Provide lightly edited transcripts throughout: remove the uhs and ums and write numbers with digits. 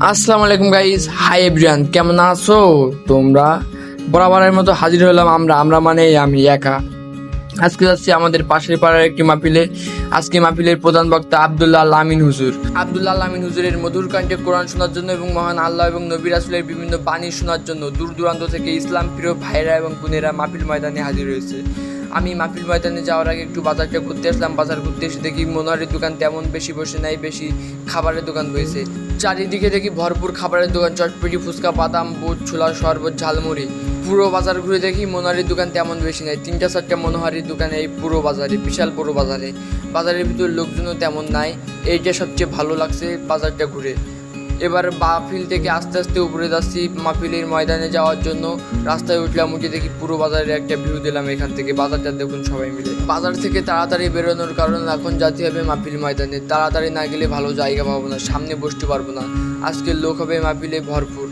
আসসালামু আলাইকুম guys, hi everyone, কেমন আছো তোমরা? বরাবরের মতো হাজির হলাম আমরা মানে আমি একা। আজকে যাচ্ছি আমাদের পাশের পাড়ার একটি মাহফিলে। আজকে মাহফিলের প্রধান বক্তা আব্দুল্লাহ আল আমিন হুজুর। আব্দুল্লাহ আল আমিন হুজুরের মধুর কণ্ঠে কোরআন শোনার জন্য এবং মহান আল্লাহ এবং নবী রাসূলের বিভিন্ন বাণী শোনার জন্য দূর দূরান্ত থেকে ইসলাম প্রিয় ভাইরা এবং বোনেরা মাহফিল ময়দানে হাজির হয়েছে। আমি মাহফিল ময়দানে যাওয়ার আগে একটু বাজারটা ঘুরতে আসলাম। বাজার ঘুরতে এসে দেখি মনোহারির দোকান তেমন বেশি বসে নাই, বেশি খাবারের দোকান বসেছে। চারিদিকে দেখি ভরপুর খাবারের দোকান, চটপটি, ফুচকা, বাদাম, বুট, ছোলা, শরবত, ঝালমুড়ি। পুরো বাজার ঘুরে দেখি মনোহারির দোকান তেমন বেশি নাই, 3-4টা মনোহারির দোকান এই পুরো বাজারে, বিশাল বড় বাজারে। বাজারের ভিতর লোকজনও তেমন নাই, এইটা সবচেয়ে ভালো লাগছে বাজারটা ঘুরে। এবার মাহফিল থেকে আস্তে আস্তে উপরে যাচ্ছি মাহফিলের ময়দানে যাওয়ার জন্য। রাস্তায় উঠলাম, উঠে দেখি পুরো বাজারের একটা ভিউ দিলাম এখান থেকে। বাজারটা দেখুন সবাই মিলে। বাজার থেকে তাড়াতাড়ি বেরোনোর কারণ এখন যেতে হবে মাহফিল ময়দানে। তাড়াতাড়ি না গেলে ভালো জায়গা পাবো না, সামনে বসতে পারবো না। আজকের লোক হবে মাহফিলে ভরপুর।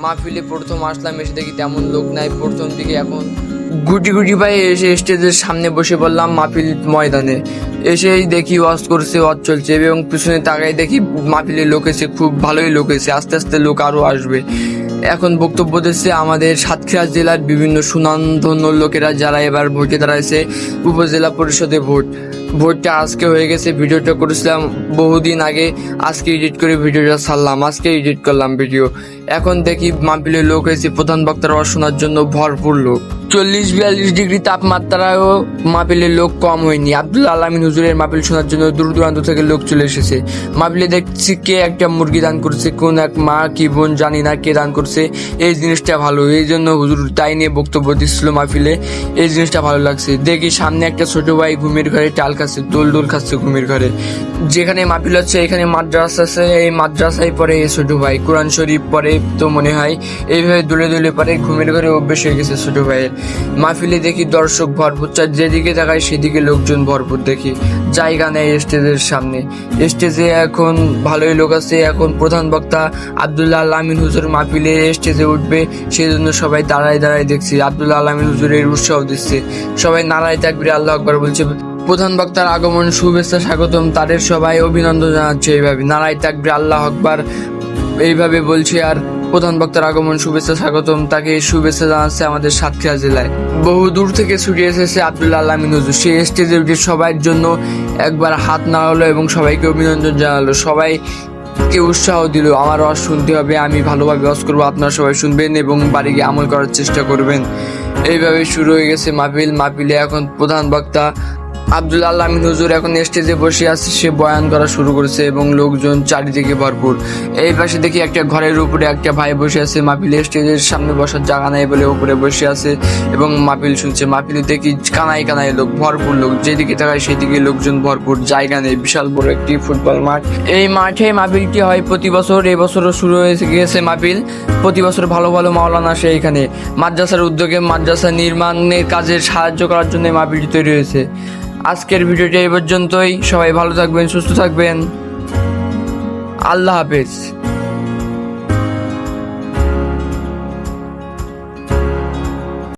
মাহফিলে প্রথম আসলাম, এসে দেখি তেমন লোক নাই প্রথম দিকে। এখন গুটি গুটি পায়ে এসে স্টেজের সামনে বসে পড়লাম মাহফিল ময়দানে। এসেই দেখি ওয়াজ করছে, ওয়াজ চলছে এবং পিছনে তাকাই দেখি মাহফিলে লোক এসে, খুব ভালোই লোক এসে, আস্তে আস্তে লোক আরও আসবে। এখন বক্তব্য দিচ্ছে আমাদের সাতক্ষীরা জেলার বিভিন্ন সুনামধন্য লোকেরা, যারা এবার ভোটে দাঁড়াইছে উপজেলা পরিষদে। ভোটটা আজকে হয়ে গেছে। ভিডিওটা করেছিলাম বহুদিন আগে, আজকে এডিট করে ভিডিওটা ছাড়লাম, আজকে এডিট করলাম ভিডিও। এখন দেখি মাহফিলের লোক হয়েছে, প্রধান বক্তার ওয়াজ শোনার জন্য ভরপুর লোক। 40-42 ডিগ্রি তাপমাত্রায়ও মাহফিলের লোক কম হয়নি। আব্দুল্লাহ আল আমিন হুজুরের মাহফিল শোনার জন্য দূর দূরান্ত থেকে লোক চলে এসেছে। মাহফিলে দেখছি কে একটা মুরগি দান করছে, কোন এক মা কি বোন জানি না কে দান করছে। এই জিনিসটা ভালো, এই জন্য হুজুর তাই নিয়ে বক্তব্য দিচ্ছিল মাহফিলে। এই জিনিসটা ভালো লাগছে। দেখি সামনে একটা ছোট ভাই ঘুমের ঘরে টাল খাচ্ছে, দোল খাচ্ছে ঘুমের ঘরে। যেখানে মাহফিল হচ্ছে এখানে মাদ্রাসা আছে, এই মাদ্রাসায় পড়ে এই ছোট ভাই, কোরআন শরীফ পড়ে তো মনে হয়। এইভাবে দোলে পরে ঘুমের ঘরে অভ্যেস হয়ে গেছে ছোট ভাইয়ের। মাহফিলে দেখি দর্শক ভরপুর, যেদিকে তাকায় সেদিকে লোকজন ভরপুর। দেখি জায়গা নেই স্টেজের সামনে। স্টেজে এখন ভালোই লোক আছে। এখন প্রধান বক্তা আব্দুল্লাহ আল আমিন হুজুর মাহফিলে স্টেজে উঠবে, সেই জন্য সবাই দাঁড়ায় দেখছি। আব্দুল্লাহ আল আমিন হুজুরের উৎসাহ দিচ্ছে, সবাই নারায়ে তাকবীর আল্লাহু আকবার বলছে। প্রধান বক্তার আগমন, শুভেচ্ছা, স্বাগতম, তাদের সবাই অভিনন্দন জানাচ্ছে এইভাবে নারায়ে তাকবীর আল্লাহু আকবার এইভাবে বলছে। আর প্রধান বক্তার আগমন, শুভেচ্ছা, স্বাগতম, তাকে শুভেচ্ছা জানাচ্ছে আমাদের সাতক্ষীরা জেলায়। বহু দূর থেকে ছুটে এসেছে আব্দুল্লাহ আল আমিন হুজুর। সেই স্টেজে উঠে সবার জন্য একবার হাত নাড়ালো এবং সবাইকে অভিনন্দন জানালো, সবাইকে উৎসাহ দিল। আমার ওয়াজ শুনতে হবে, আমি ভালোভাবে ওয়াজ করবো, আপনারা সবাই শুনবেন এবং বাড়ি গিয়ে আমল করার চেষ্টা করবেন। এইভাবে শুরু হয়ে গেছে মাহফিলে এখন প্রধান বক্তা আব্দুল্লাহ আল আমিন হুজুর এখন স্টেজে বসে আছে, সে বয়ান করা শুরু করেছে এবং লোকজন চারিদিকে ভরপুর। এই পাশে দেখি একটা ঘরের উপরে একটা ভাই বসে আছে, মাহফিলে স্টেজের সামনে বসার জায়গা নাই বলে উপরে বসে আছে এবং মাহফিল শুনছে। মাহফিলে দেখি কানায় লোক, ভরপুর লোক, যেদিকে তাকায় সেদিকে লোকজন ভরপুর, জায়গা নেই। বিশাল বড় একটি ফুটবল মাঠ। এই মাঠে মাহফিলটি হয় প্রতি বছর, এবছরও শুরু হয়ে গেছে মাহফিল। প্রতি বছর ভালো ভালো মাওলানা আসে এখানে। মাদ্রাসার উদ্যোগে মাদ্রাসা নির্মাণের কাজে সাহায্য করার জন্য মাহফিলটি তৈরি হয়েছে। আজকের ভিডিওটি এই পর্যন্তই। সবাই ভালো থাকবেন, সুস্থ থাকবেন, আল্লাহ হাফেজ।